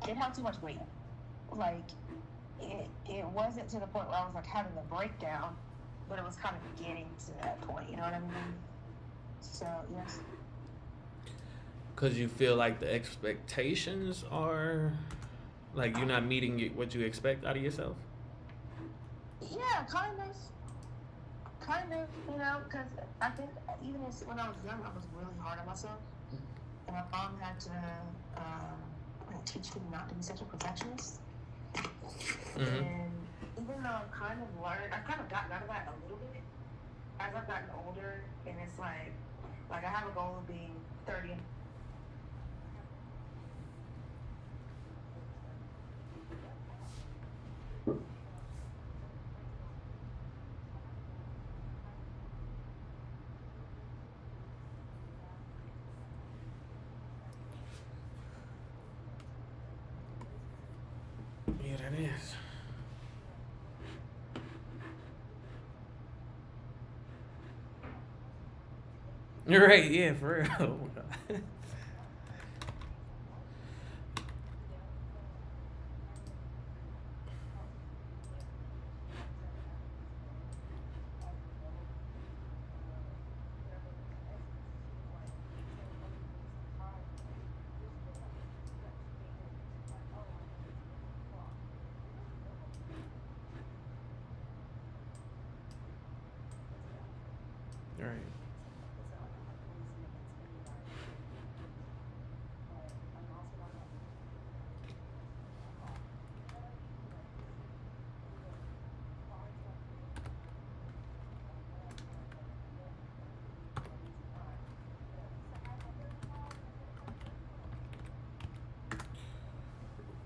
it held too much weight. Like it wasn't to the point where I was like having a breakdown, but it was kind of getting to that point. You know what I mean? So yes. Because you feel like the expectations are like you're not meeting what you expect out of yourself. Yeah, kind of. You know, because I think even when I was young, I was really hard on myself, and my mom had to teach me not to be such a perfectionist. Mm-hmm. And even though I've kind of gotten out of that a little bit as I've gotten older, and it's like I have a goal of being 30 and Yeah, that is. You're right. Yeah, for real. Oh my God. Right.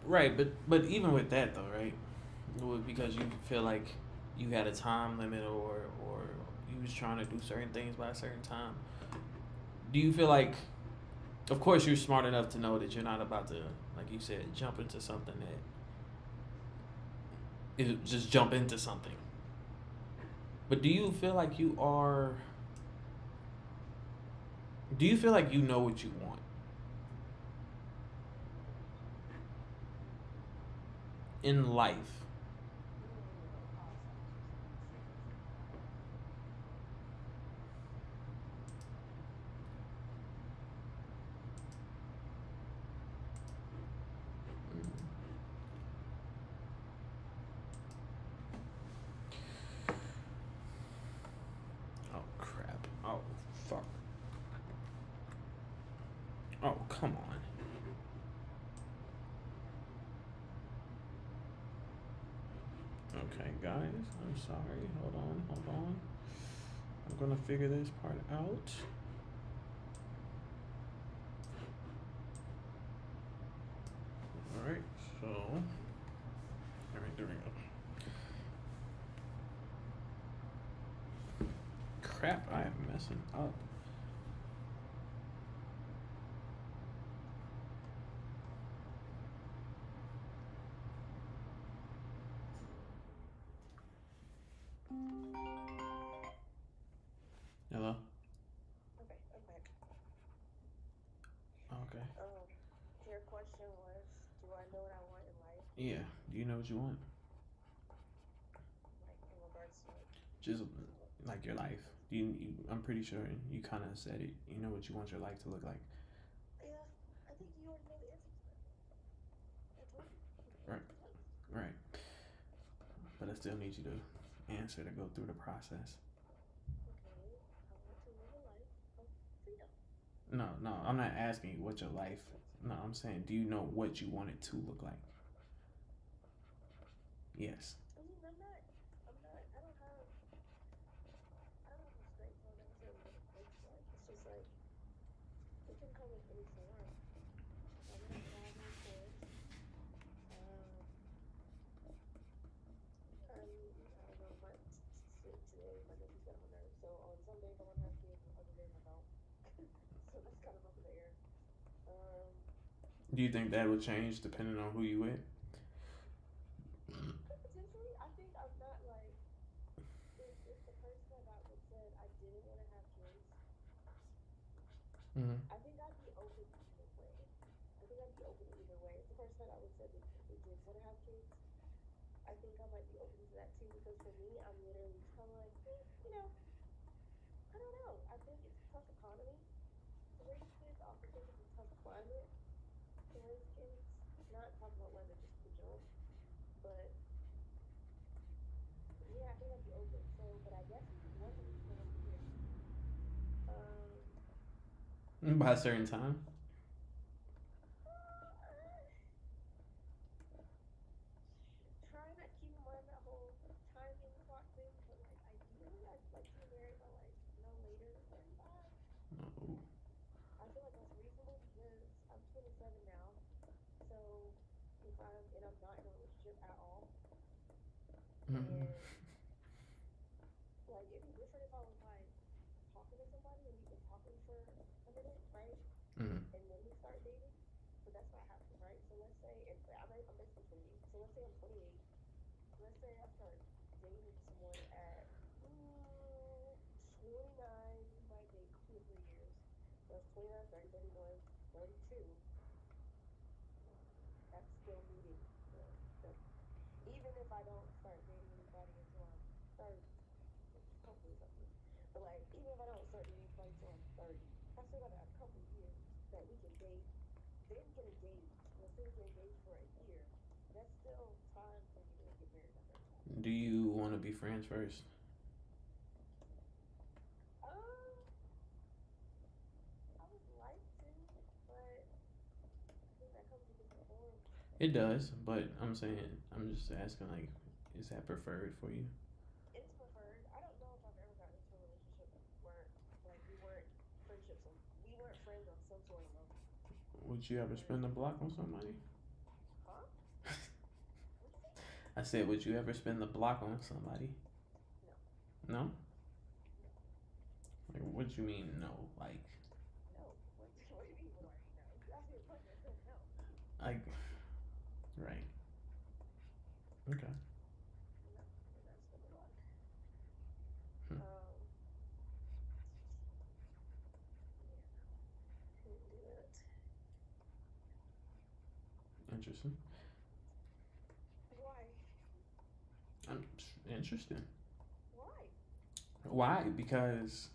Right, but even with that though, right? Because you feel like you had a time limit or you was trying to do certain things by a certain time. Do you feel like, of course, you're smart enough to know that you're not about to, like you said, jump into something that is just jump into something. But do you feel like you are? Do you feel like you know what you want in life? Oh crap! Oh fuck! Oh come on! Okay, guys, I'm sorry. Hold on. I'm gonna figure this part out. All right, so all right, there we go. Crap! I am messing up. Hello. okay, okay. Okay. Your question was, do I know what I want in life? Yeah. Do you know what you want? Like in regards to like, Just like your life. I'm pretty sure you kind of said it. You know what you want your life to look like. yeah, I think you already know the answer to that. I told you. Right. Right. But I still need you to answer to go through the process. Okay, I want to live a life of freedom. No, no, I'm not asking you what your life. No, I'm saying, do you know what you want it to look like? Yes. I mean, I don't have a straight form answer of what it looks like. It's just like, it can come in any form. I want to travel, of course. Um, I don't know, today my nephew's got on my nerves. So on some days I want to have kids, and other days I don't. So that's kind of up in the air. Um, Do you think that would change depending on who you with? Potentially, I think I'm not like if the person I got with said I didn't want to have kids, Mm-hmm. I think I'd be open either way. I think I'd be open either way. If the person said I would say that if we did want to have kids, I think I might be open to that too because for me, I'm literally kind of like, you know, I don't know. I think it's a tough economy to raise kids. I also think it's a tough climate to raise kids. Not talking about weather, just the jump. But yeah, I think I'd be open. So, but I definitely want to reach my years. Um, By a certain time. try not keep in mind that whole timing clock thing, but like ideally, I'd like to be married by like no later than 35. No. I feel like that's reasonable because I'm 27 now. So if I'm not in a relationship at all, Mm-hmm. and like it'd be different if I was like talking to somebody and we've been talking for a minute, right? Mm-hmm. And then we start dating. But that's not happening, right? So let's say, and I'm basically 28. So let's say I'm 28. Let's say I start dating someone at 29. We might date 2 or 3 years. So that's 29, 30, 31, 32. That's still meeting the even if I don't start dating anybody until I'm 30, which hopefully something. But like, even if I don't start dating anybody until I'm 30, I still got a couple years that we can date, then get engaged. Let's say we get engaged for a year. That's still time for me to get married at 35. Do you want to be friends first? Um, I would like to, but I think that comes in different forms. It does, but I'm saying, I'm just asking, like, is that preferred for you? It's preferred. I don't know if I've ever gotten into a relationship we weren't friendships on we weren't friends on some sort of level. Would you ever spin the block on somebody? Huh? What'd you say? I said, would you ever spin the block on somebody? No. No? No. Like, what you mean, no? Like, No. What do you mean, what do I mean? No. You asked me a question, I said no. like, right. Okay. No. We're not spinning block. Hmm. Yeah, no. Couldn't do that. Interesting. Why? Interesting. Why? Why? Because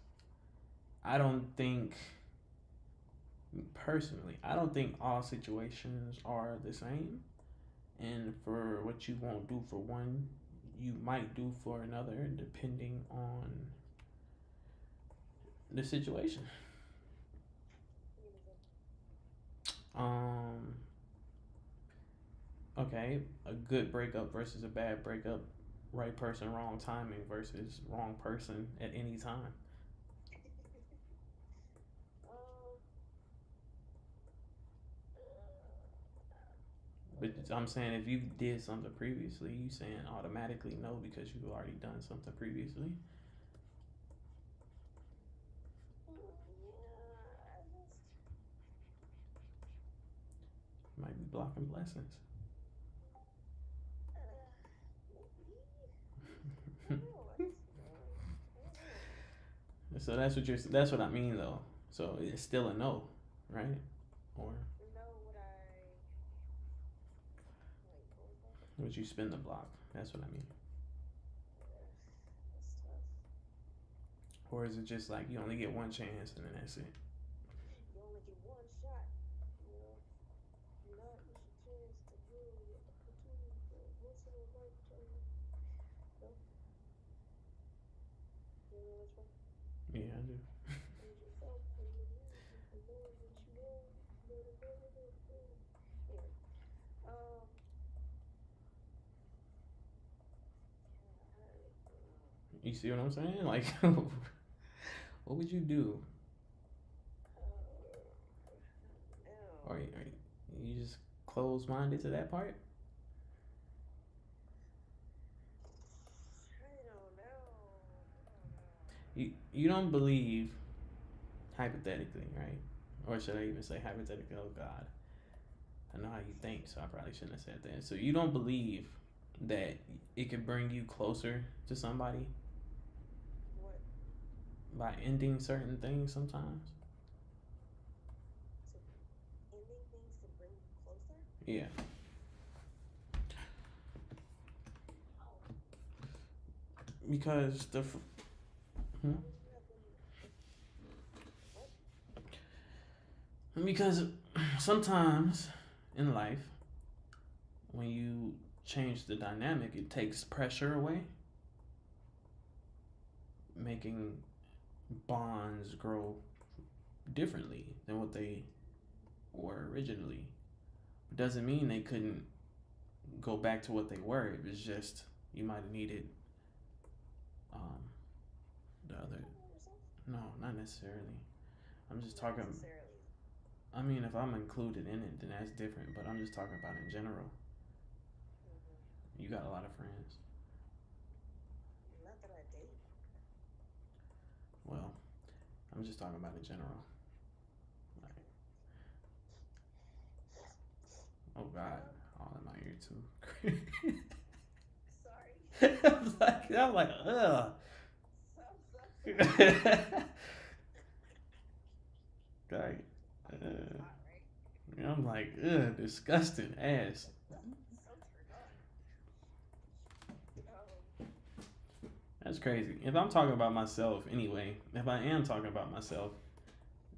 I don't think, personally, I don't think all situations are the same. And for what you won't do for one, you might do for another, depending on the situation. Give me an example. Um, okay, a good breakup versus a bad breakup, right person, wrong timing versus wrong person at any time. um, But I'm saying if you did something previously, you saying automatically no because you've already done something previously. yeah, I just, Might be blocking blessings. maybe. I don't know. I just, I don't know. So that's what you're. That's what I mean though. So it's still a no, right? Or No, wait, what was that? would you spin the block? That's what I mean. That's tough. Or is it just like you only get one chance and then that's it? You only get one shot, you know. Not just a chance to really opportunity for once in a lifetime. No, you know which one? Yeah, I do. Lose yourself in the music, the more that you know, better, better, better, better. Anyway, um, yeah, You see what I'm saying? Like, what would you do? Or no. are you just closed minded to that part? I don't know. I don't know. You don't believe hypothetically, right? Or should I even say hypothetically? Oh God, I know how you think, so I probably shouldn't have said that. So you don't believe that it could bring you closer to somebody What? by ending certain things sometimes? To ending things to bring you closer? Yeah. Because hmm? Why would you have been? What? Because sometimes in life, when you change the dynamic, it takes pressure away, making bonds grow differently than what they were originally. It doesn't mean they couldn't go back to what they were. It was just you might have needed um, the other. No, not necessarily. I'm just Not talking. necessarily. I mean, if I'm included in it, then that's different. But I'm just talking about in general. Mm-hmm. You got a lot of friends. Not that I date. Well, I'm just talking about in general. Like, oh God, Um, all in my ear too. sorry. I'm like, ugh. I'm so sorry. Right. It's hot, right? I'm like, ugh, disgusting ass. So turned on. That's crazy. If I'm talking about myself anyway, if I am talking about myself,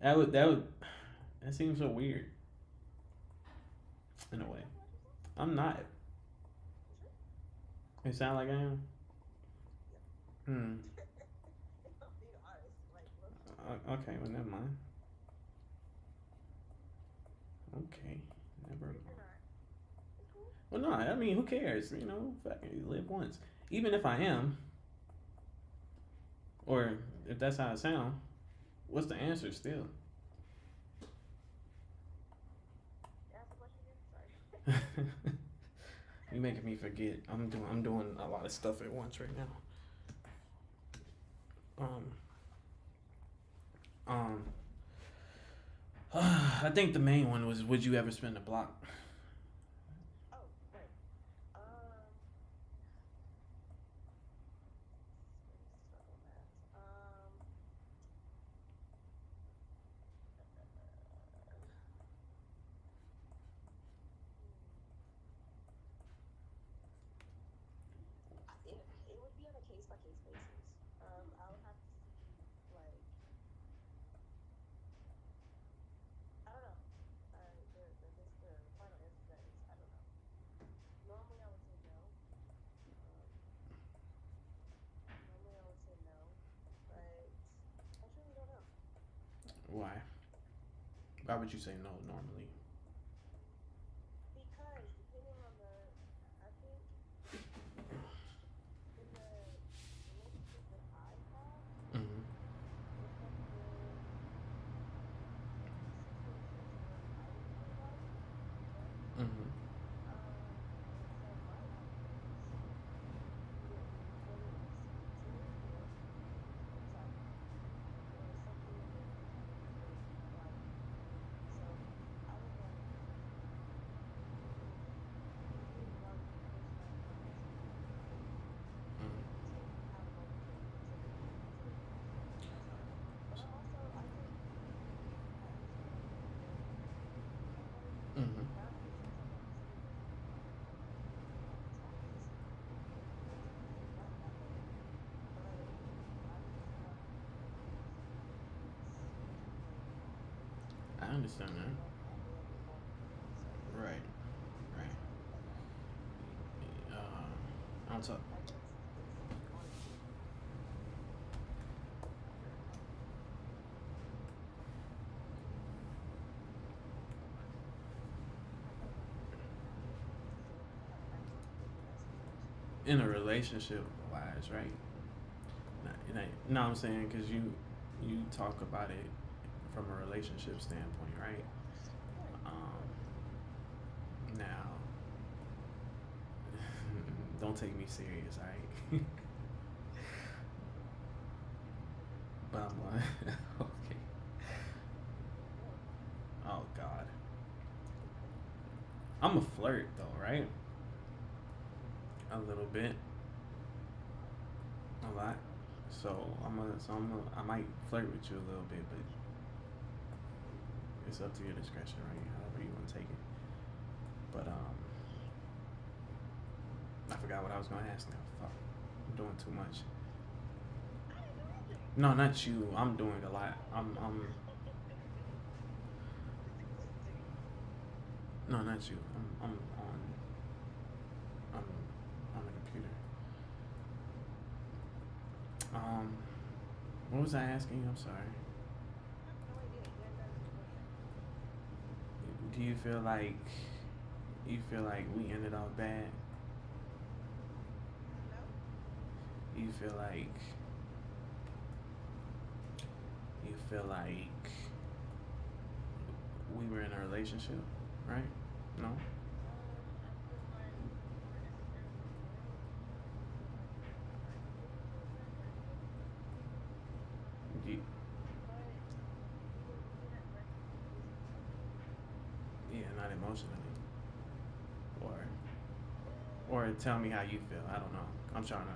that seems so weird in a Are you way. talking about yourself? I'm not. You sure? It sound like I am. Yep. Hmm. If I'm being honest, like, look. Okay. Well, never mind. Okay. Never But if you're mind. not, it's cool. Well, no. I mean, who cares? You know, fucking live once. Even if I am, or if that's how it sound, what's the answer still? Ask the question again. Sorry. You making me forget. I'm doing a lot of stuff at once right now. Um um I think the main one was would you ever spin the block? Oh, right. Let me start on that. It would be on a case by case basis. I would have to see, like, I don't know. The final answer to that is I don't know. Normally I would say no. Um, Normally I would say no, but I truly don't know. Why? Why would you say no normally? Because depending on I think in the relationship that I have, Mm-hmm. there have been situations where I would spend a block, right? Mm-hmm. And so my life is either whether it's mutual or one-sided, or something in there in between where neither. So I would like me and Mark the person I want to be with to have multiple multiple people. That's fine. But I take I understand like the loyalty part, Mm-hmm. not in the sense of like someone doesn't attack physically or anything like that. Not in that way. But I'm just not someone who is like I understand that. unavailable all the time. So Right. Right. that's why like I'm talking. I know it's honestly I feel like I'm being so I can't think of that situation. In a relationship wise, right? No, I'm saying because you talk about it from a relationship standpoint, right? Right. Now, don't take me serious, right? But I'm like, okay. What? Oh God, I'm a flirt though, right? A little bit, a lot. I might flirt with you a little bit, but it's up to your discretion, right? However you want to take it. But I forgot what I was gonna ask now. Fuck, I'm doing too much. No, not you. I'm doing a lot. I'm. No, not you. I'm on. I'm on the computer. Um, what was I asking? I'm sorry. No idea. You guys asked a question. Do you feel like we ended off bad? No? You feel like you feel like we were in a relationship, right? No. I feel like we weren't necessarily morals. I feel like we were emotionally close at first, You, but we didn't let people use each other. yeah, not emotionally. Or Uh, or tell me how you feel. I don't know. I'm trying to.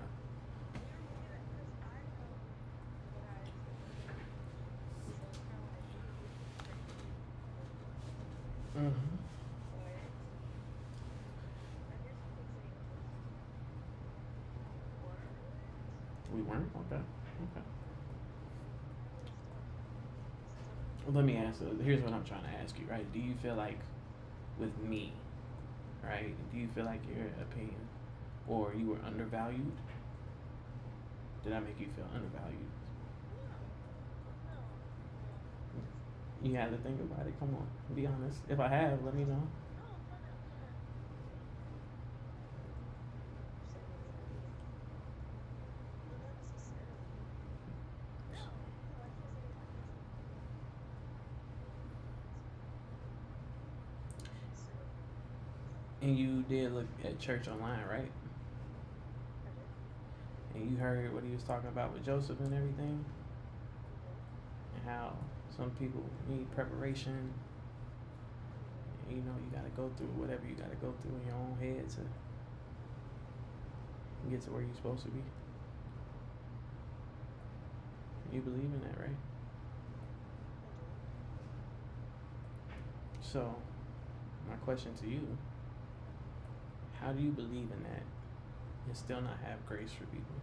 we didn't, because I know what I experienced in our relationship. So it's kind of like we didn't get to experience anything together. Mm-hmm. But I guess you could say emotionally we weren't. We weren't okay. Okay. It's tough. It's tough for me. Well, let me ask. Here's what I'm trying to ask you. Right? Do you feel like with me, right? Do you feel like your opinion or you were undervalued? Did I make you feel undervalued? No, no, no. You had to think about it. Come on, be honest. If I have, let me know. No, I'm gonna say what it is. But not necessarily. No, no, I can't say that. And you did look at church online, right? I did. And you heard what he was talking about with Joseph and everything, Mhm. and how some people need preparation. Mhm. And, you know, you got to go through whatever you got to go through in your own head to get to where you're supposed to be. You believe in that, right? I do. So, my question to you: how do you believe in that and still not have grace for people?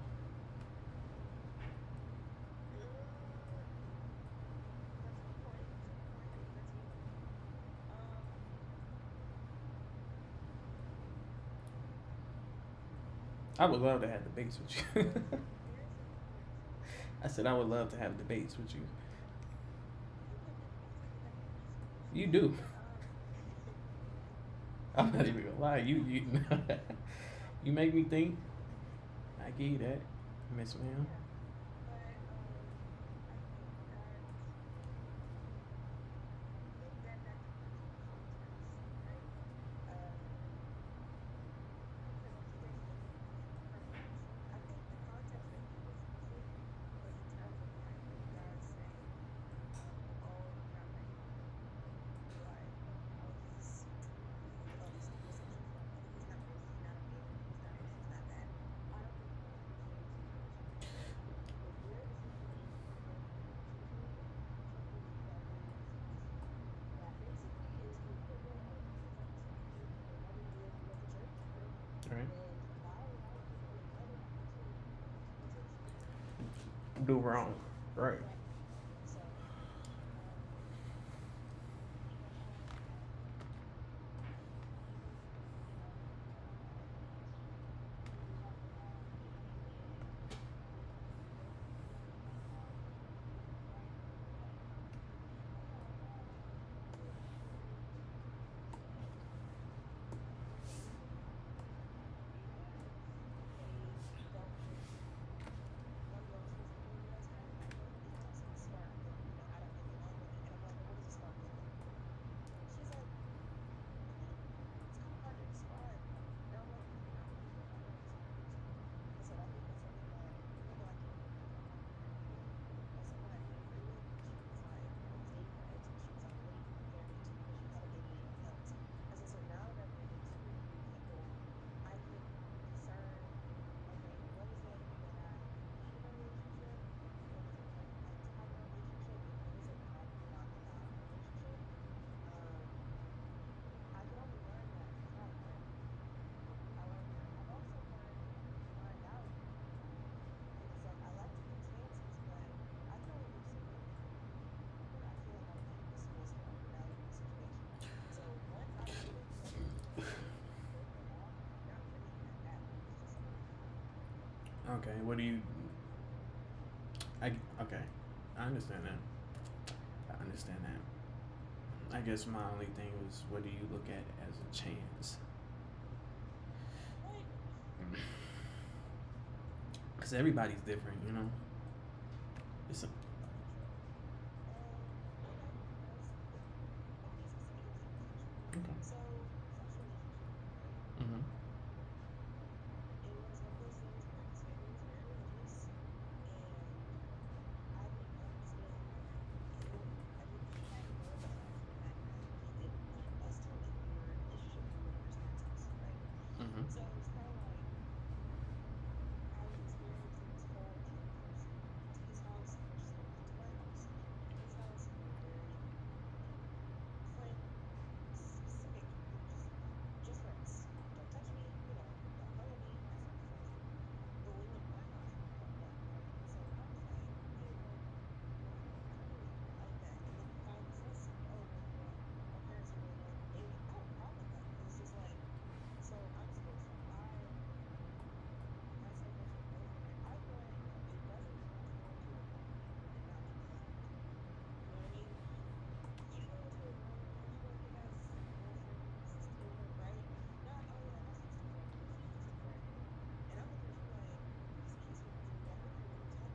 That's a good point. That's a good point. That's deep. Um, I would love to have debates with you. here's the thing. I said I would love to have debates with you. You think that you just You do. um I'm not even gonna lie. You you make me think. I give you that, Miss Ma'am. yeah, but I think that that depends on the context, right? Um, because I'm stating it from a different preference. I think the context that he was using was in terms of like when you guys say, "Oh, you're not ready," and you're like, "Oh, he's homosexual. He's not this. He's not a man. He's not this. He's not that." I don't think he was using those situations. If we're in a situation where we're choosing somebody that basically is the equivalent of, if I can speak for your mother, you went to church, right? Right. Then God allowed you another opportunity to potentially Do meet wrong. someone, Right. right? So, um, from even in our relationship, we talked about when we both agreed that they dealt with one of those physical attacks, Okay, what do you? Okay, I understand that. I understand that. I guess my only thing was, what do you look at as a chance? Like, Because everybody's different, you know. It's a, very true. Okay, let me get specific examples actually. okay. So, first relationship, right? Mhm. It was one of those things where his family was very religious, and I didn't understand like he had no besides the fact that he didn't want us to live near a relationship near one of his parents' house, right? Mhm. So it was kind of like I was experiencing this whole I'm closer to his house versus going into my house. And his house, we were very friend specific, just friends. Don't touch me, don't play with me, that sort of friendship. But when we went to my house, we broke up, right? So I was like, okay, well, I don't really like that. And then he finally says to me, oh, well, our parents don't really like dating. I have a problem with that because it's just like, so I'm supposed to lie myself as your girlfriend. Like, I want, it doesn't mean to go into a wrong relationship and not make the effort to. You know what I mean? You go into a wrong relationship as girlfriends to right? Not, oh yeah, that's just a friend. No, she's just a friend. And I'm looking at you like, excuse me, like what are you talking about?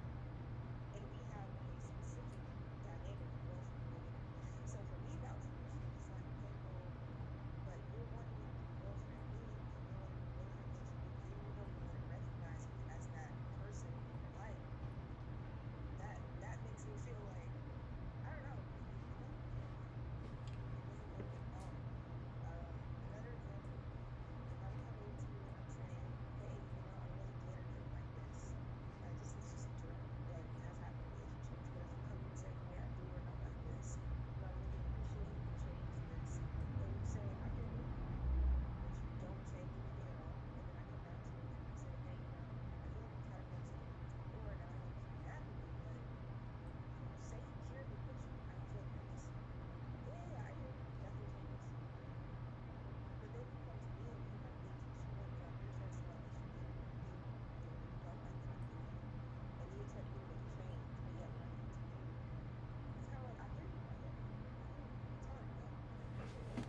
And we have a specific dynamic of girlfriend related. So for me, that was an issue. It's like, okay, well, but you're wanting me to be your girlfriend. Meaning if you want to be your girlfriend, that you genuinely want to recognize me as that person in your life. That makes me feel like I don't know. It doesn't feel right. It doesn't feel good at all. Another example, if I'm coming to you and I'm saying, hey, I really did or didn't like this. Just this is just a joke that has happened in relationships. But if you come to me and say, hey, I do or don't like this, I really appreciate if you change this, and you say, I can agree with that, but you don't change anything at all, and then I come back to you and I say, hey, I feel like we've had a conversation once before, and I don't know if you're mad at me, but you say you hear me, but I don't feel like you're listening. Yeah, yeah, I hear you. Nothing changed. But then you come to me and you have things that you want to drop your chest about that you genuinely don't like that I'm doing, and you expect me to make a change, but yet when I come to you, it's kind of like I hear you, that's fine, yeah, I appreciate it.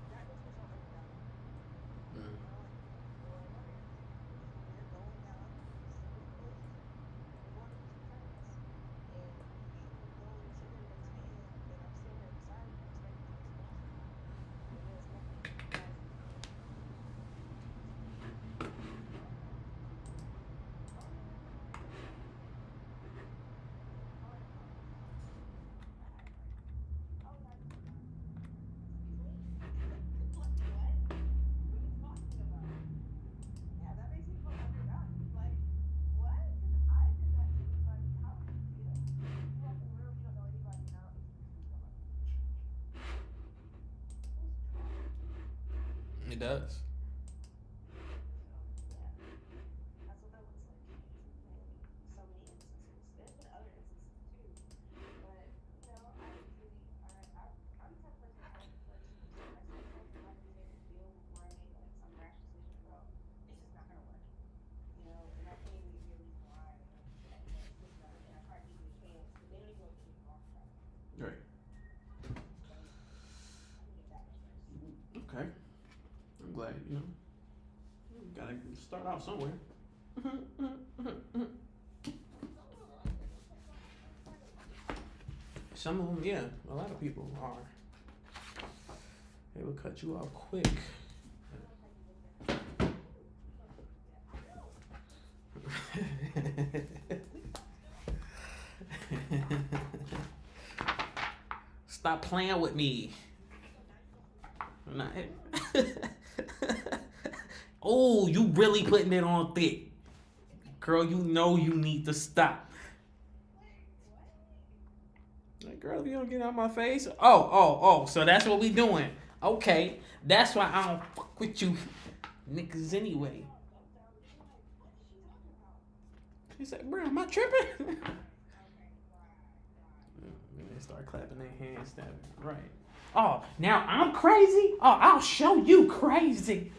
That makes me feel undervalued. Mhm. I don't like that. Or we're going out, this is a new relationship, and we're going to do some friends, and you go and shake everybody's hand, and I'm standing there beside you expecting you to support me, but there's nothing positive going on. And part of my response to it is I act like, oh yeah, I know what you're talking about. Excuse me? Like what? What are you talking about? Yeah, that makes me feel undervalued. Like, what? Because if I did that to anybody, how would you feel? You walk in the room, you don't know anybody, and I don't introduce you to somebody. Feels trash. It does. So, yeah, that's what that looks like in so many instances. There's been other instances too, but I usually I'm the type of person that I like to first present myself and how do these make me feel before I make like some rash decision about it's just not gonna work. And I can't even give you a reason why or this and the other thing. I try to give you a chance, but they don't even know what the change is off of. Right. So yeah, I can get that much first. Okay. I'm glad. Gotta start out somewhere. Some people are like that. Some of them, yeah. A lot of people are. They will cut you off quick. I like how you looked at her like, ooh, you don't need to do that. I know. Stop playing with me. So now you want some I'm not. more? Oh, you really putting it on thick. Girl, you know you need to stop. Like what? Like, girl, if you don't get out my face. Oh. So that's what we doing. Okay. That's why I don't fuck with you niggas Like anyway. they all dumbfounded. They're like, what is she talking about? She said, bro, am I tripping? Okay, right. And they start clapping their hands. Right. Oh, now I'm crazy? Oh, I'll show you crazy.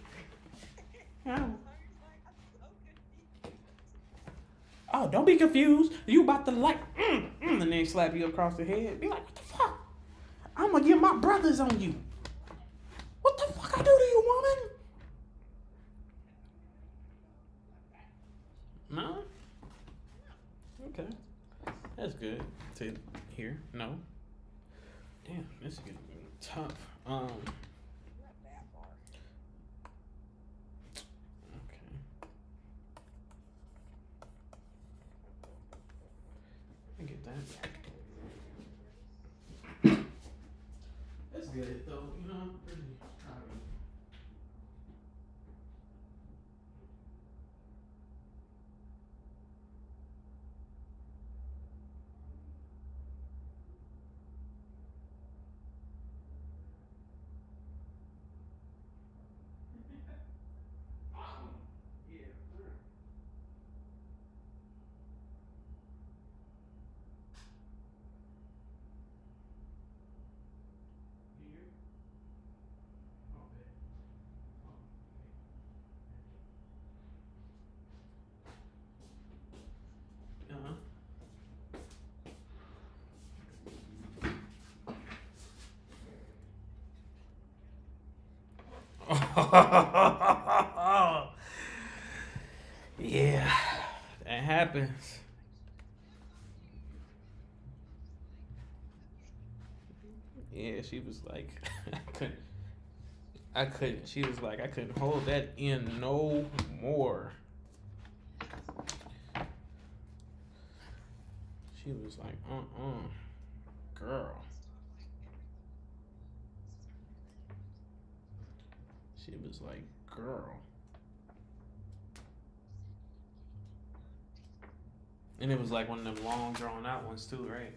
I was like, I'm so confused. Oh, don't be confused. You about to like, and then slap you across the head. Be like, what the fuck? I'm gonna get my brothers on you. What the fuck I do to you, woman? No. Okay, that's good to hear. No. Damn, this is getting tough. Not that far. Okay. I get that. That's good though. You know, really proud of you. Yeah. Uh-huh. Yeah, that happens. Yeah, she was like, I couldn't, I couldn't. She was like, I couldn't hold that in no more. She was like, girl. She was like, girl. And it was like one of them long, drawn out ones too, right?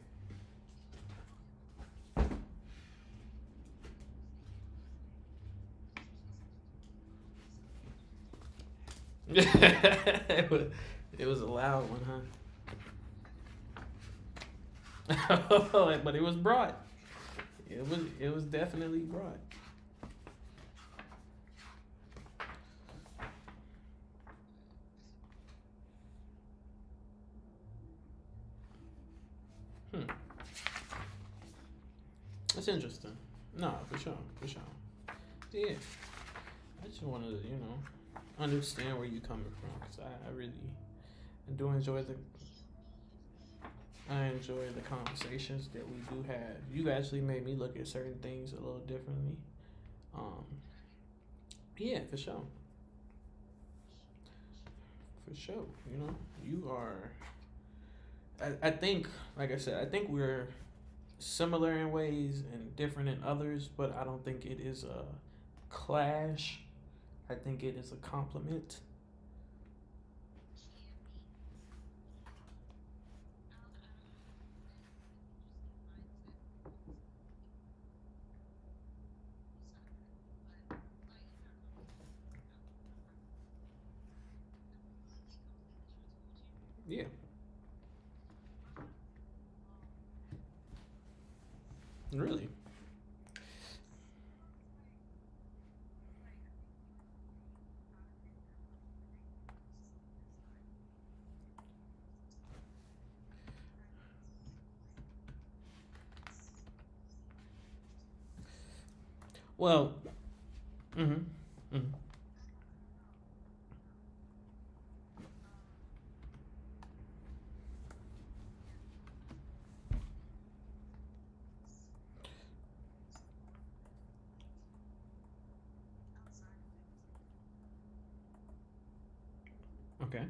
It was a loud one, huh? But it was broad. It was definitely broad. Hmm. That's interesting. No, for sure, for sure. Yeah, I just wanted to, understand where you're coming from, because I really I do enjoy the I enjoy the conversations that we do have. You actually made me look at certain things a little differently. Um, yeah, for sure, for sure. You are. I think, like I said, I think we're similar in ways and different in others, but I don't think it is a clash. I think it is a compliment. Yeah, really. Well, mm-hmm, mm-hmm. Okay.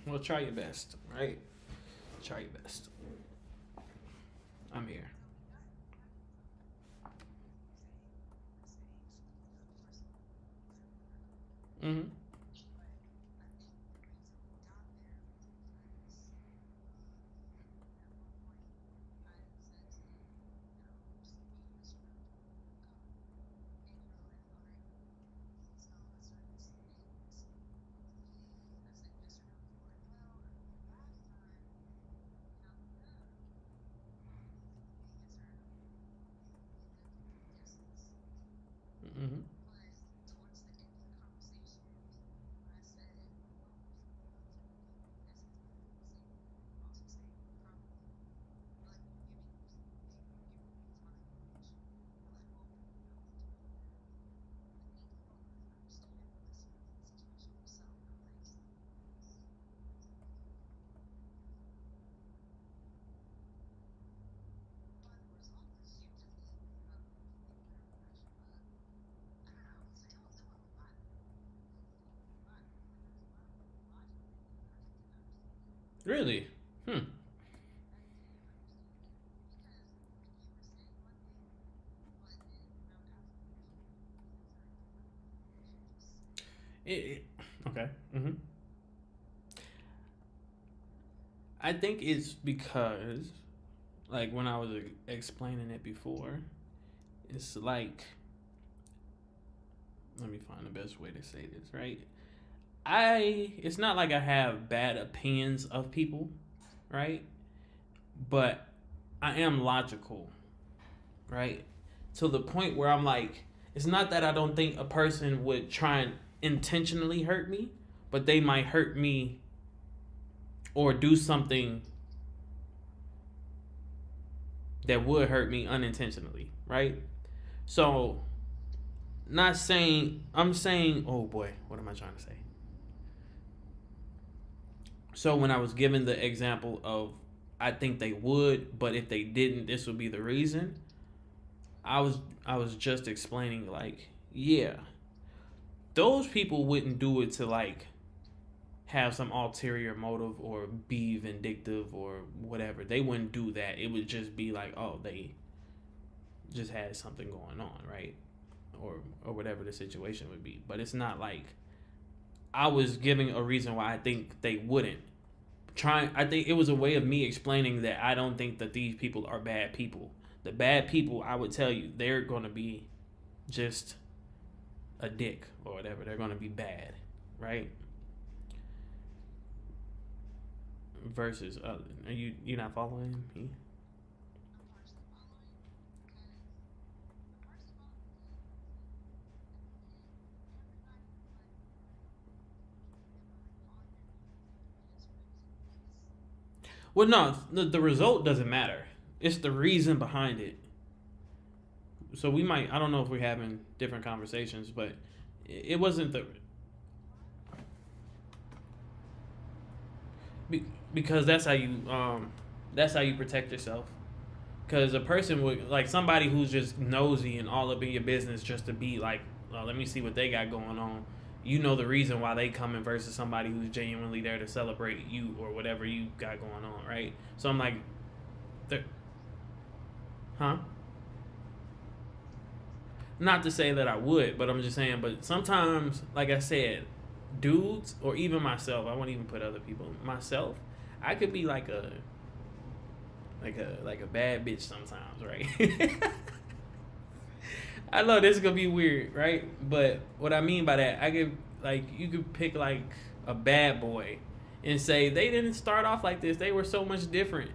Well, try your best, right? Try your best. I'm here. Mm-hmm. Mm-hmm. Really? Hmm. It, okay. Mm-hmm. I think it's because, like, when I was explaining it before, it's like, let me find the best way to say this, right? It's not like I have bad opinions of people, right? But I am logical, right? To the point where I'm like, it's not that I don't think a person would try and intentionally hurt me, but they might hurt me or do something that would hurt me unintentionally, right? So, not saying, I'm saying, oh boy, what am I trying to say? So, when I was given the example of, I think they would, but if they didn't, this would be the reason. I was just explaining like, yeah, those people wouldn't do it to like have some ulterior motive or be vindictive or whatever. They wouldn't do that. It would just be like, oh, they just had something going on, right? Or whatever the situation would be. But it's not like I was giving a reason why I think they wouldn't. I think it was a way of me explaining that I don't think that these people are bad people. The bad people, I would tell you, they're going to be just a dick or whatever. They're going to be bad, right? Versus, you not following me? Well, no, the result doesn't matter. It's the reason behind it. So we might, I don't know if we're having different conversations, but it wasn't because that's how you protect yourself. Because a person would, like, somebody who's just nosy and all up in your business just to be like, oh, let me see what they got going on. You know the reason why they coming versus somebody who's genuinely there to celebrate you or whatever you got going on, right? So I'm like, huh? Not to say that I would, but I'm just saying. But sometimes, like I said, dudes or even myself, I won't even put other people. Myself, I could be like a bad bitch sometimes, right? I know this is gonna be weird, right? But what I mean by that, I could, like, you could pick like a bad boy and say they didn't start off like this. They were so much different.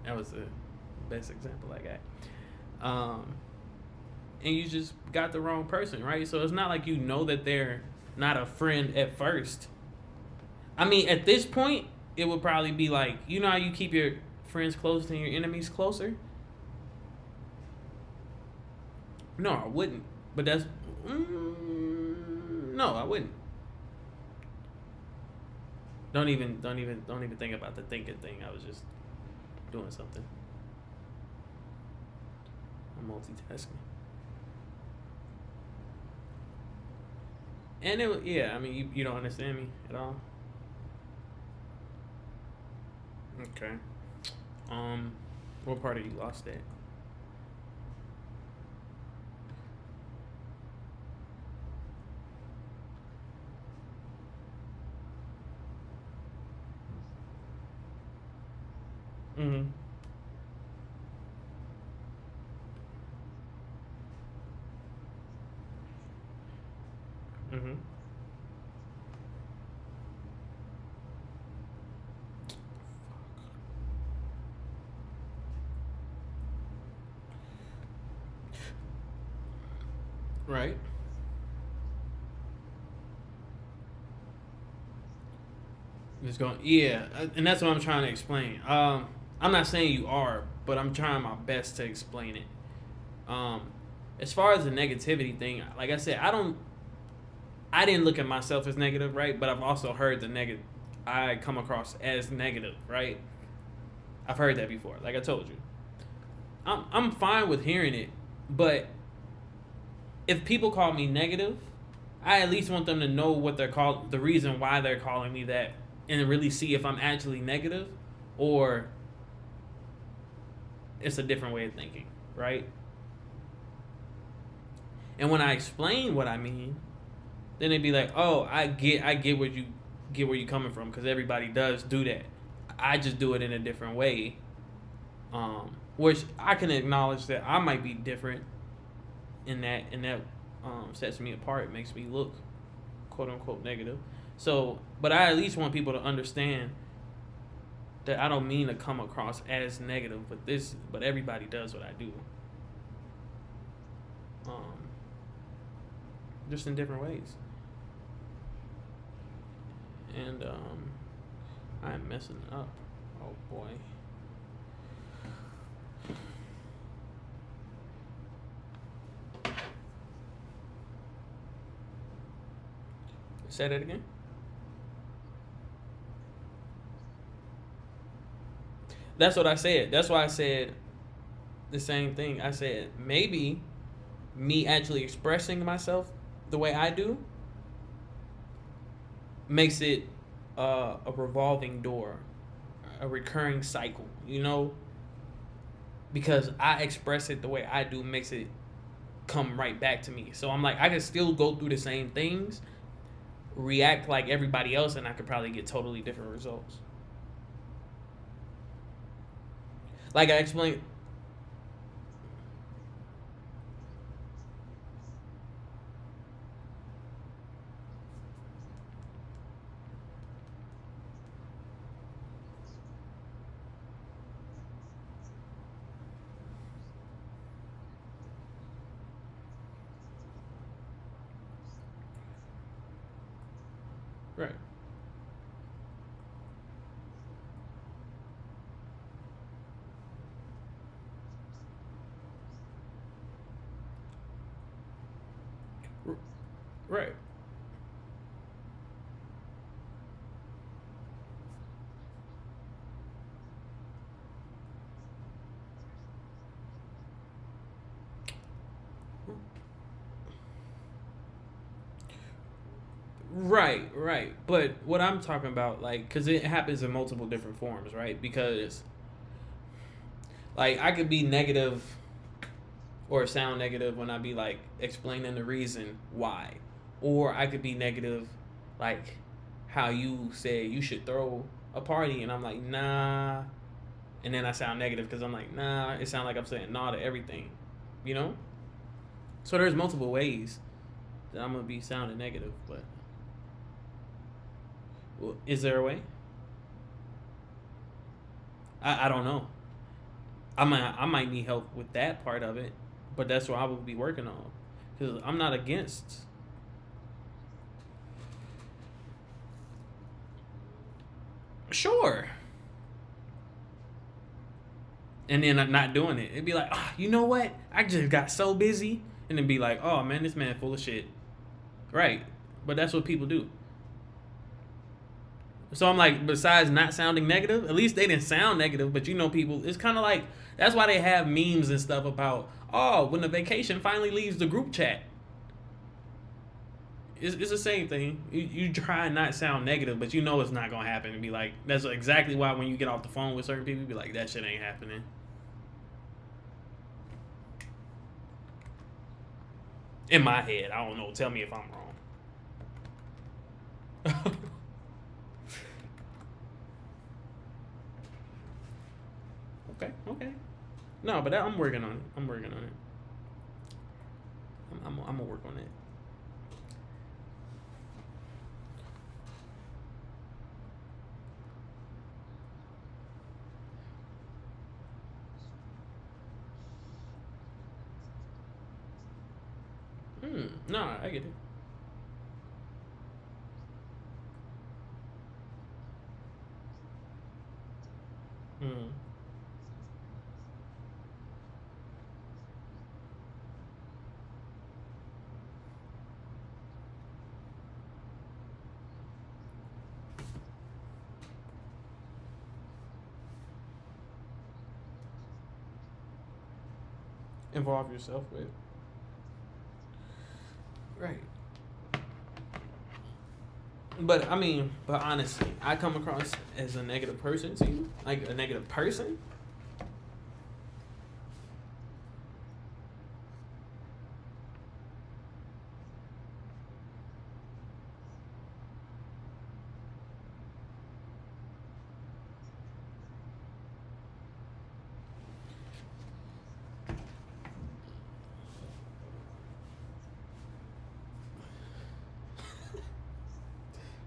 That was the best example I got. And you just got the wrong person, right? So it's not like you know that they're not a friend at first. I mean, at this point, it would probably be like, you know how you keep your friends close and your enemies closer? No, I wouldn't. But that's no, I wouldn't. Don't even think about the thinking thing. I was just doing something. I'm multitasking. And yeah, I mean, you don't understand me at all. Okay. What part of you lost at? Mm-hmm. Mm-hmm. Right. Just going, yeah, and that's what I'm trying to explain. I'm not saying you are, but I'm trying my best to explain it. Um, as far as the negativity thing, like I said, I didn't look at myself as negative, right? But I've also heard the negative. I come across as negative, right? I've heard that before. Like I told you, I'm fine with hearing it, but if people call me negative, I at least want them to know what they're called, the reason why they're calling me that and really see if I'm actually negative or it's a different way of thinking, right? And when I explain what I mean, then they'd be like, "Oh, I get where you coming from, because everybody does do that. I just do it in a different way." Which I can acknowledge that I might be different in that sets me apart, makes me look quote unquote negative. So, but I at least want people to understand that I don't mean to come across as negative, but everybody does what I do. Just in different ways. And I'm messing up. Oh boy. Say that again. That's what I said. That's why I said the same thing. I said maybe me actually expressing myself the way I do makes it a revolving door, a recurring cycle, because I express it the way I do makes it come right back to me. So I'm like, I can still go through the same things, react like everybody else, and I could probably get totally different results. Like I explained. Right. Right. Right. But what I'm talking about, like, because it happens in multiple different forms, right? Because, like, I could be negative or sound negative when I be, like, explaining the reason why. Or I could be negative, like, how you say you should throw a party, and I'm like, nah. And then I sound negative because I'm like, nah, it sounds like I'm saying nah to everything, you know? So there's multiple ways that I'm going to be sounding negative, but. Well, is there a way? I don't know. I might need help with that part of it, but that's what I will be working on, because I'm not against. Sure. And then I'm not doing it. It'd be like, oh, you know what? I just got so busy, and then be like, oh man, this man full of shit. Right. But that's what people do. So I'm like, besides not sounding negative, at least they didn't sound negative. But people, it's kind of like that's why they have memes and stuff about, oh, when the vacation finally leaves the group chat. It's the same thing. You try and not sound negative, but it's not gonna happen. And be like, that's exactly why when you get off the phone with certain people, you be like, that shit ain't happening. In my head, I don't know. Tell me if I'm wrong. Okay. No, but I'm working on it. I'm gonna work on it. No, I get it. Hmm. Involve yourself with. Right. But I mean, but honestly, I come across as a negative person to you, like a negative person.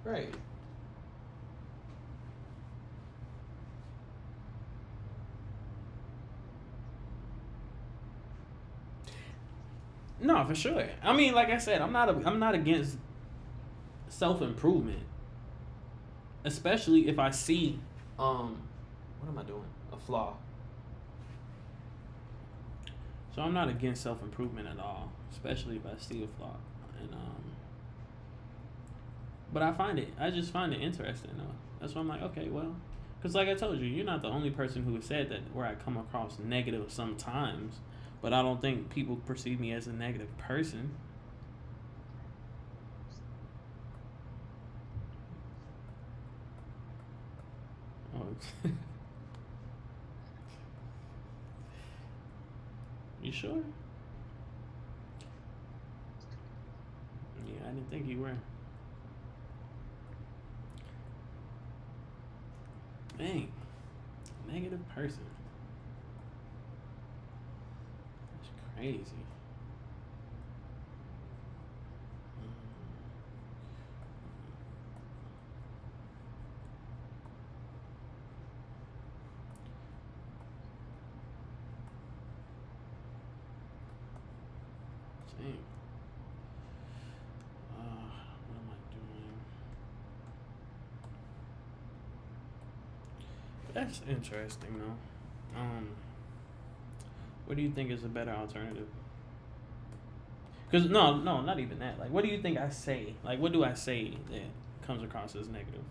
Right. No, for sure. I mean, like I said, I'm not against self improvement, especially if I see, what am I doing? A flaw. So I'm not against self improvement at all, especially if I see a flaw. And but I just find it interesting though. That's why I'm like, okay, well, because like I told you, you're not the only person who has said that where I come across negative sometimes, but I don't think people perceive me as a negative person. Oh, you sure? Yeah, I didn't think you were. Dang, negative person. That's crazy. Dang. What am I doing? That's interesting though. What do you think is a better alternative? Because no, not even that. Like, what do you think I say? Like, what do I say that comes across as negative?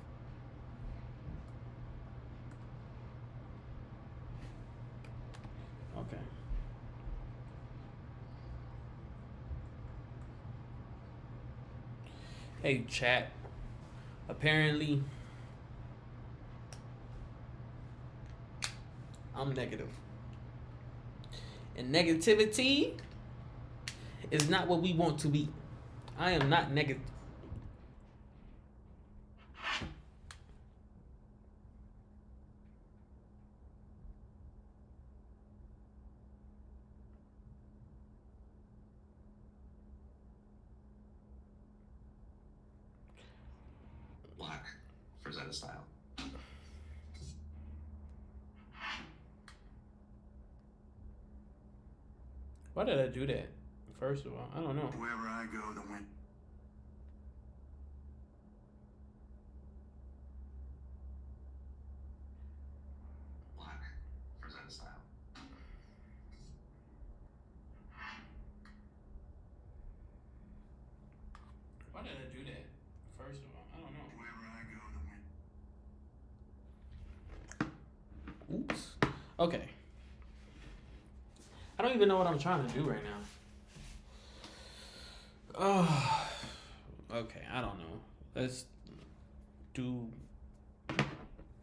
Okay. Hey, chat. Apparently, I'm negative, and negativity is not what we want to be. I am not negative. Black Frazetta style. Why did I do that? First of all, I don't know. Wherever I go, the wind. Black Frazetta style. Why did I do that? First of all, I don't know. Wherever I go, the wind. Oops. Okay. I don't even know what I'm trying to do right now. Oh. Okay, I don't know. Let's do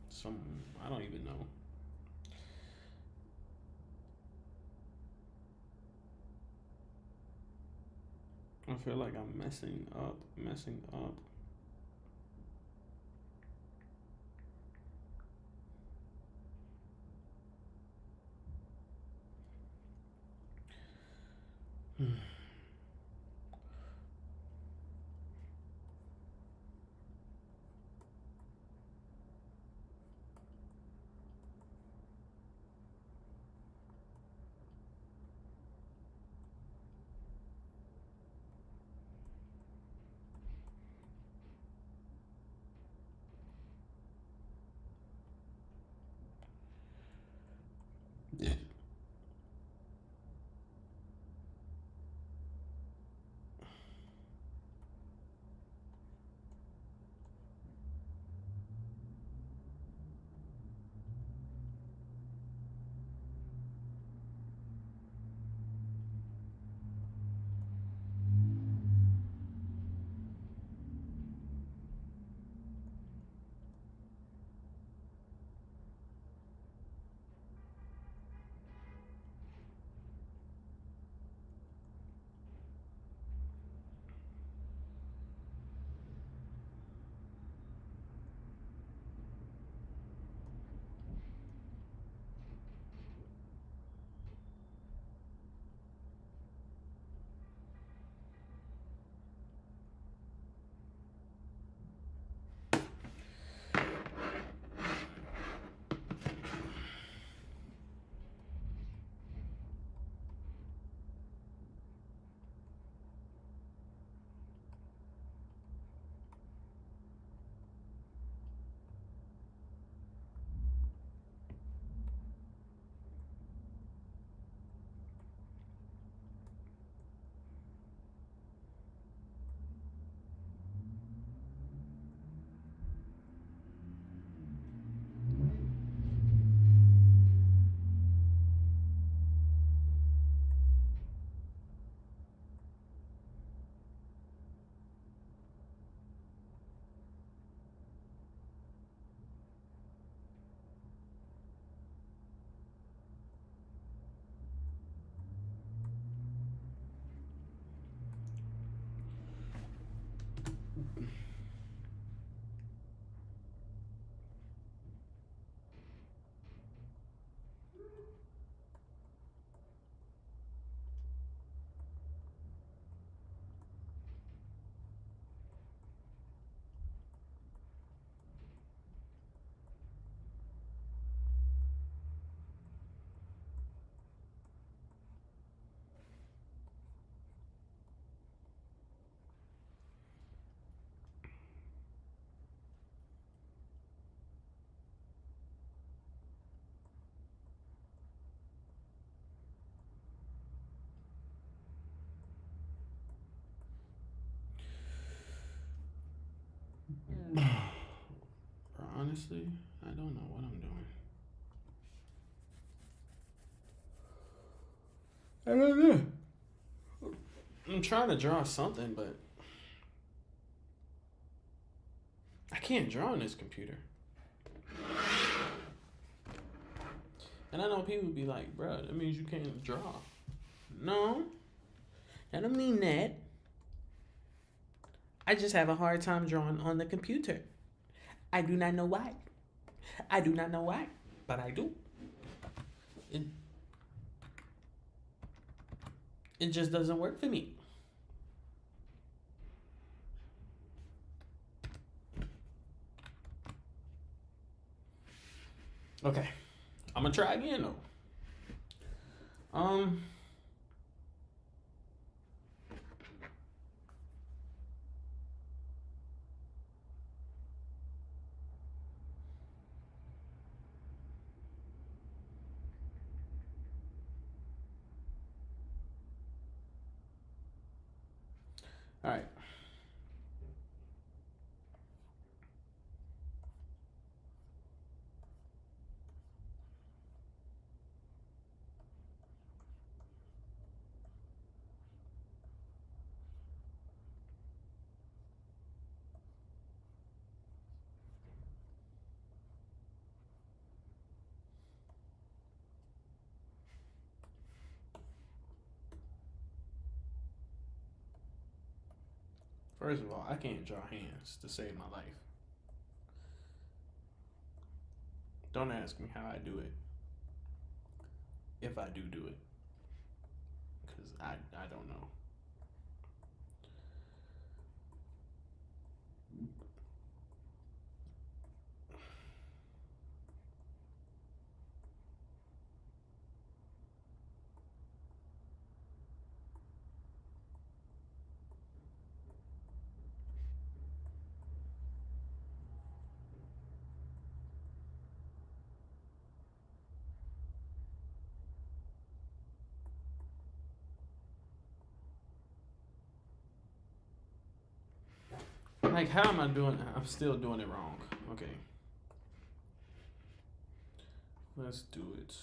some. I don't even know. I feel like I'm messing up. Messing up. Hmm. Honestly, I don't know what I'm doing. I don't know. I'm trying to draw something, but I can't draw on this computer. And I know people be like, bro, that means you can't draw. No, I don't mean that. I just have a hard time drawing on the computer. I do not know why. I do not know why, but I do. It, it just doesn't work for me. Okay, I'm gonna try again though. Um, all right. First of all, I can't draw hands to save my life. Don't ask me how I do it. If I do it, because I don't know. Like, how am I doing? I'm still doing it wrong. Okay. Let's do it.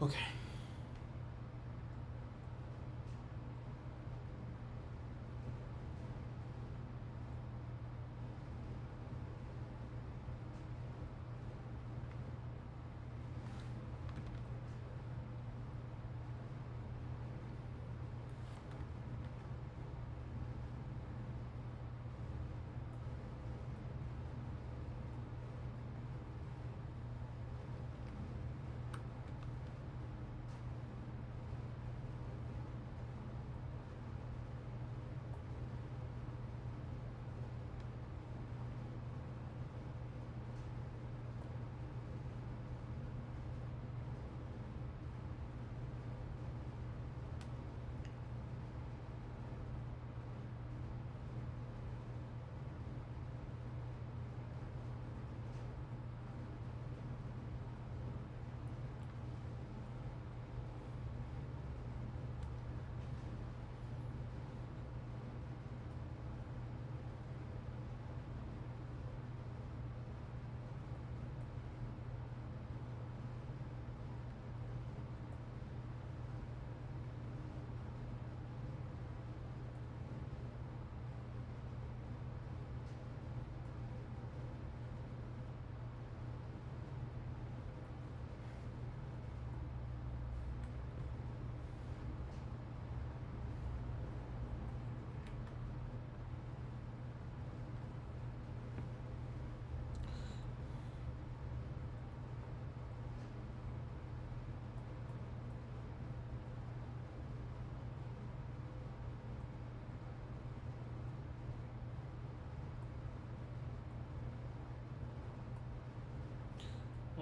Okay.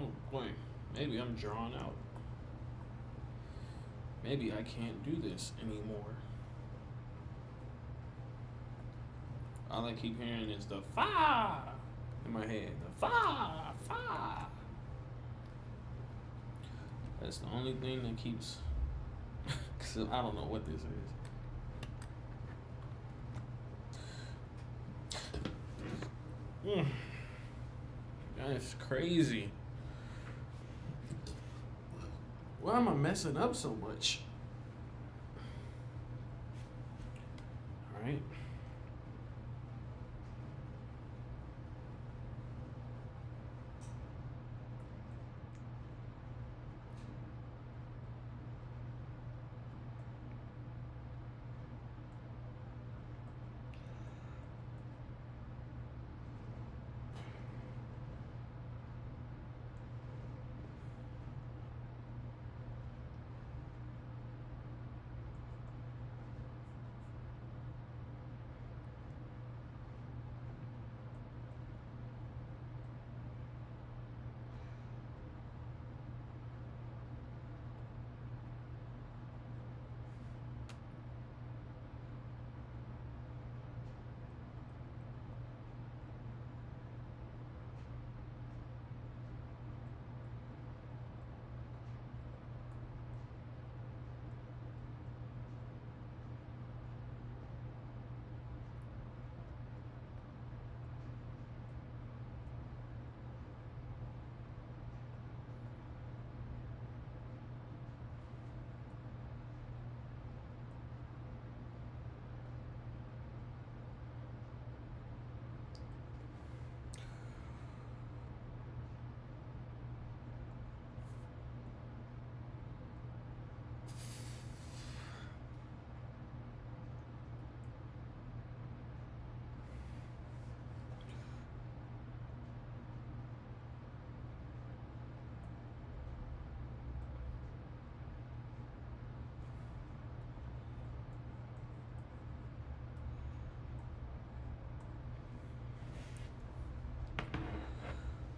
Oh boy, maybe I'm drawn out. Maybe I can't do this anymore. All I keep hearing is the fa in my head. The fa, fa. That's the only thing that keeps. Cause I don't know what this is. That's crazy. Why am I messing up so much? All right.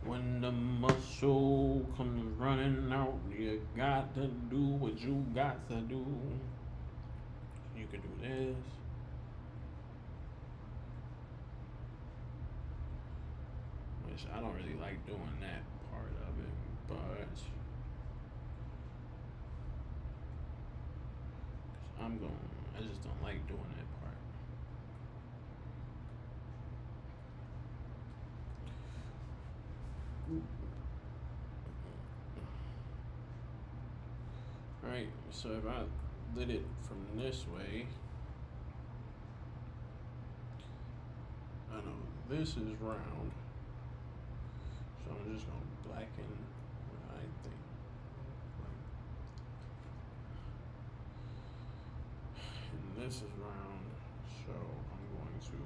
When the muscle comes running out, you got to do what you got to do. You can do this. Which I don't really like doing that part of it, but I just don't like doing that part. Right? So if I lit it from this way, I know this is round. So I'm just gonna blacken what I think. And this is round, so I'm going to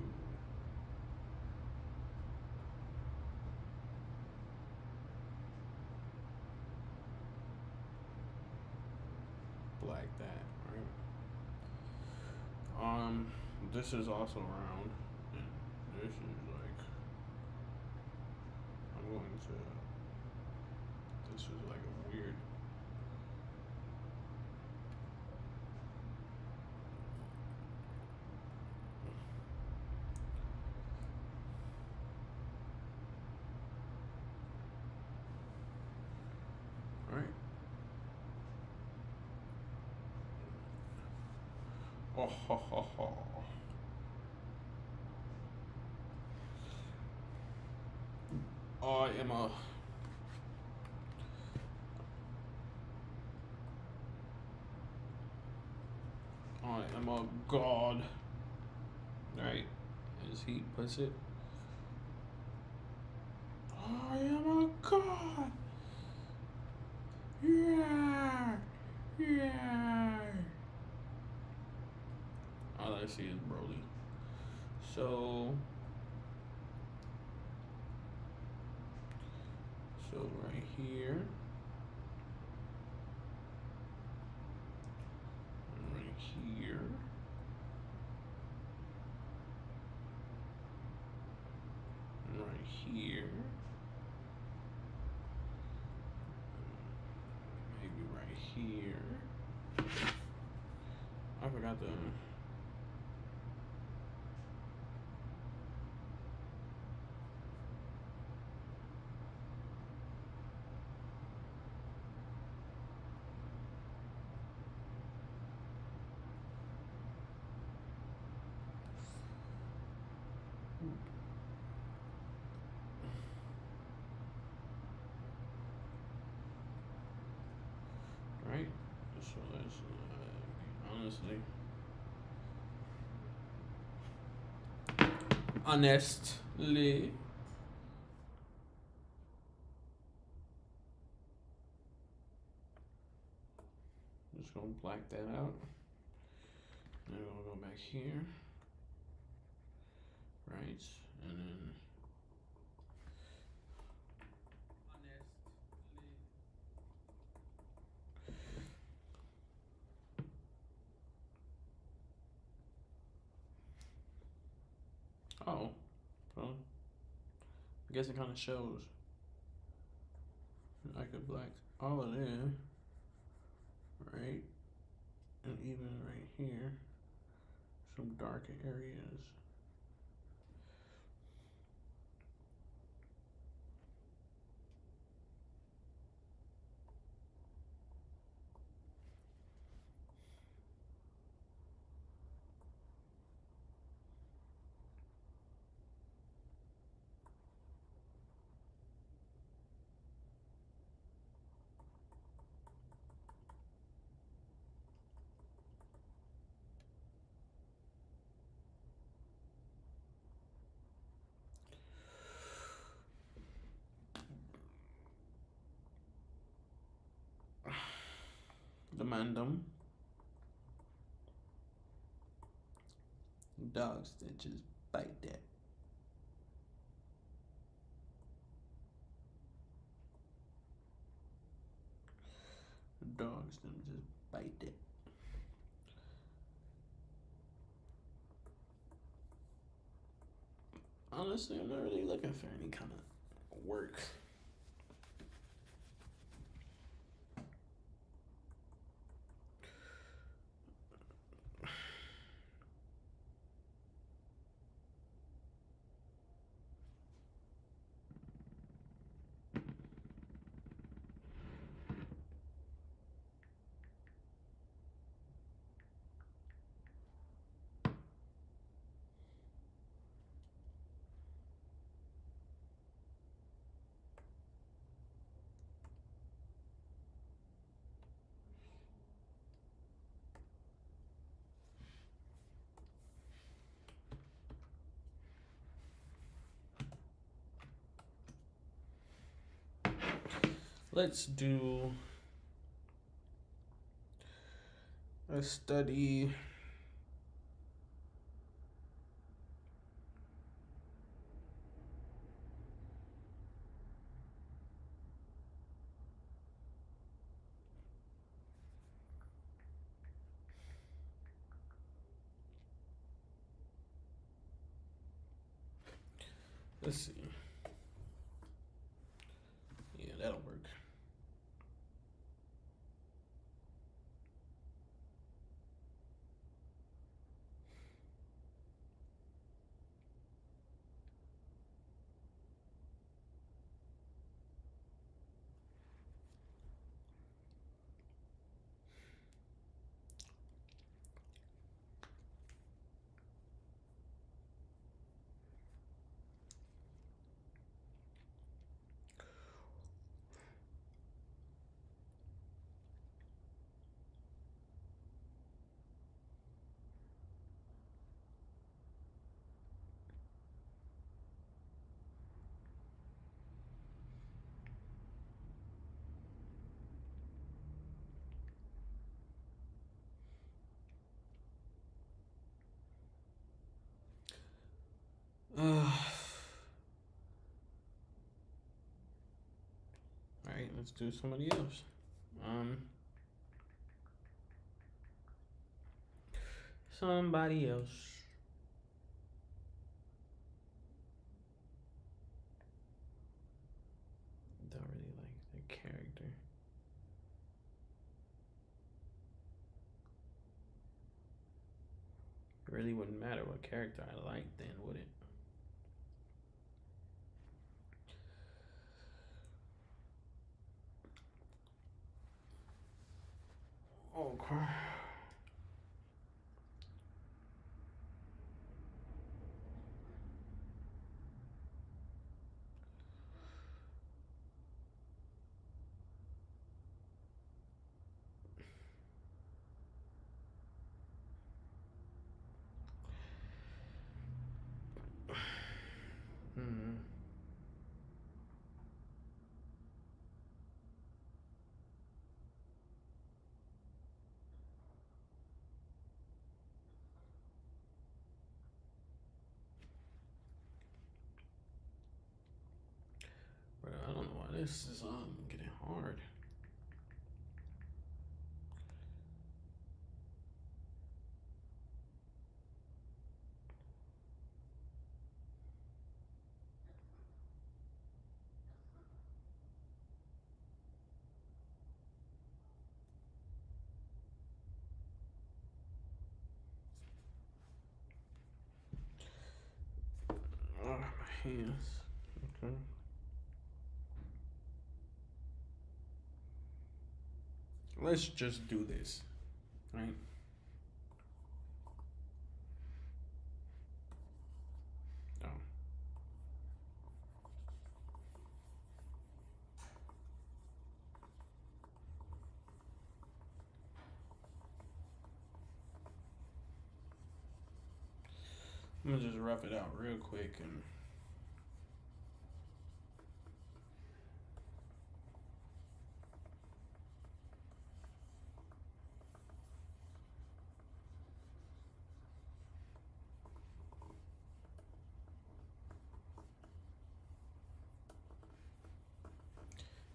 black that, right? This is also round, and this is like I'm going to. This is like a weird. Right. Oh ho ho ho. I am a god. Right? As he puts it. I am a god. Yeah. Yeah. All I see is Broly. So right here. Right here. Right here. Maybe right here. I forgot the. Right? So that's honestly. Honestly. Just gonna black that out. Then we're gonna go back here. Right? And then. Oh. Well, I guess it kind of shows. I could black all of it. Right? And even right here. Some darker areas. The mandem. Dogs that just bite that. Dogs them just bite that. Honestly, I'm not really looking for any kind of work. Let's do a study. Let's see. Yeah, that'll work. All right, let's do somebody else. Somebody else. Don't really like the character. It really wouldn't matter what character I liked then, would it? Oh, crap. Hmm. Bro, I don't know why this is getting hard. Oh, my hands. Okay. Let's just do this, right? Oh. I'm gonna just rough it out real quick and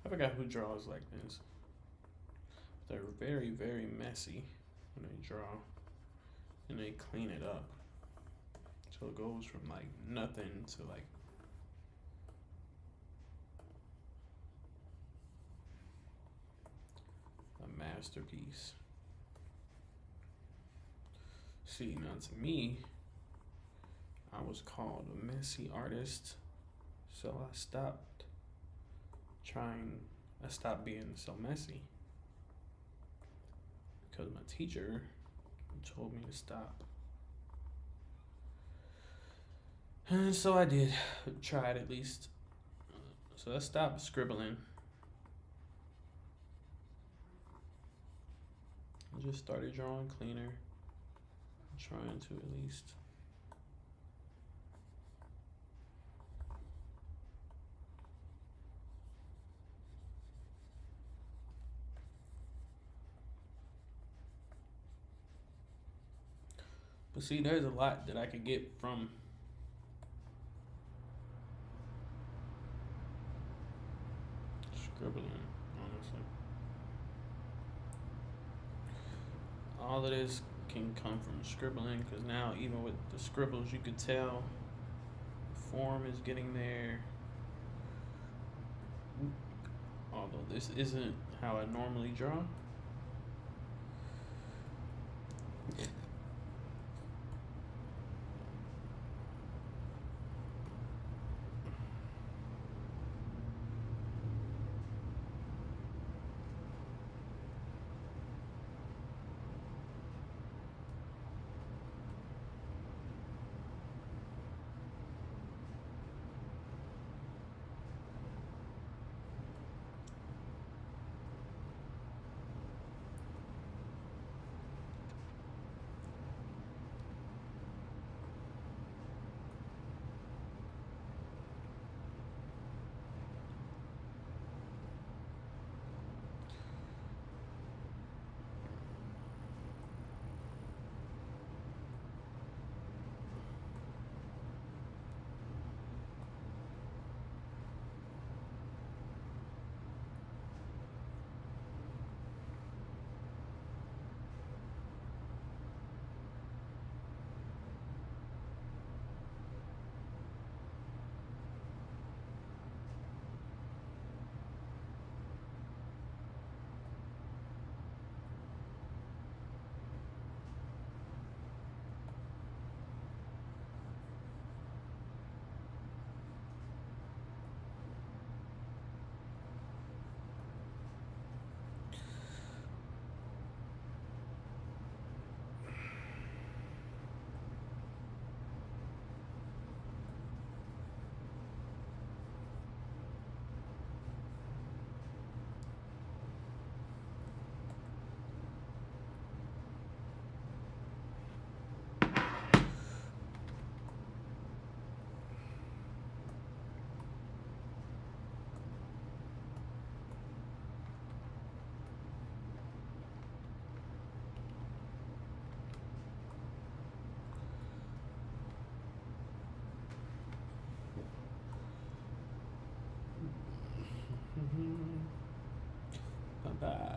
I forgot who draws like this. They're very, very messy when they draw and they clean it up. So it goes from like nothing to like a masterpiece. See, now to me, I was called a messy artist, so I stopped being so messy because my teacher told me to stop. And so I did, tried at least. So I stopped scribbling. I just started drawing cleaner, trying to at least. But see, there's a lot that I could get from scribbling, honestly. All of this can come from scribbling because now, even with the scribbles, you could tell the form is getting there. Although this isn't how I normally draw. Bye.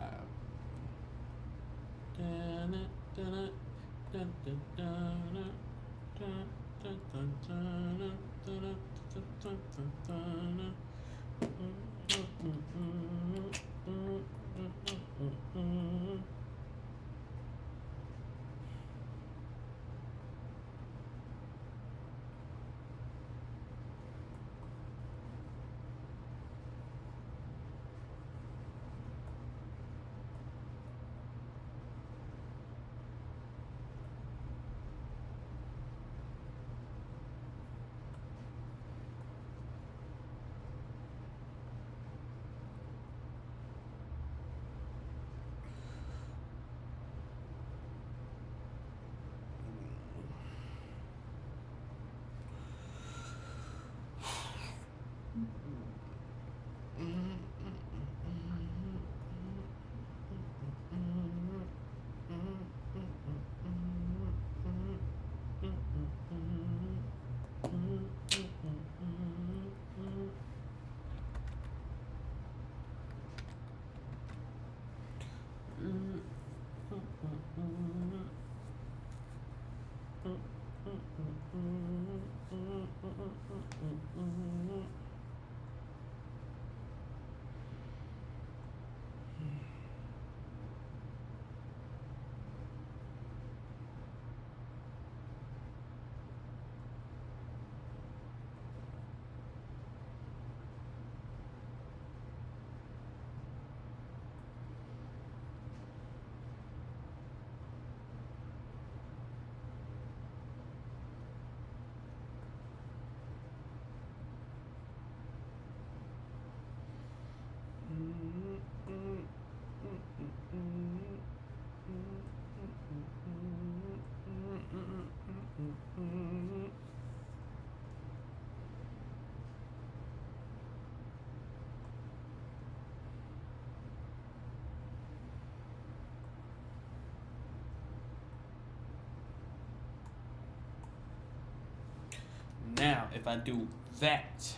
if I do that,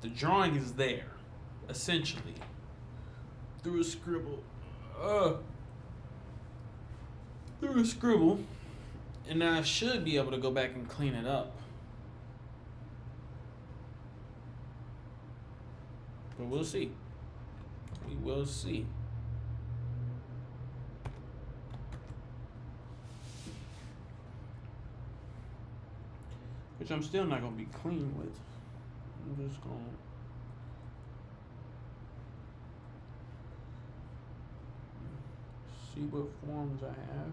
the drawing is there, essentially, through a scribble. Through a scribble, and then I should be able to go back and clean it up. But we'll see. We will see. Which I'm still not gonna be clean with. I'm just gonna see what forms I have.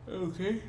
Okay.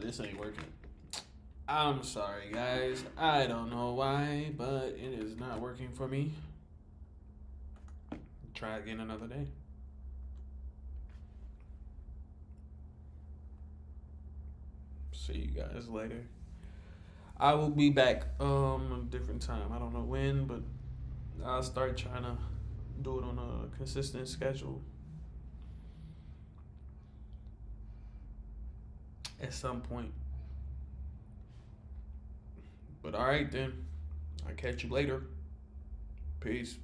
this ain't working. I'm sorry, guys. I don't know why, but it is not working for me. Try again another day. See you guys later. I will be back a different time. I don't know when, but I'll start trying to do it on a consistent schedule at some point. But all right then. I'll catch you later. Peace.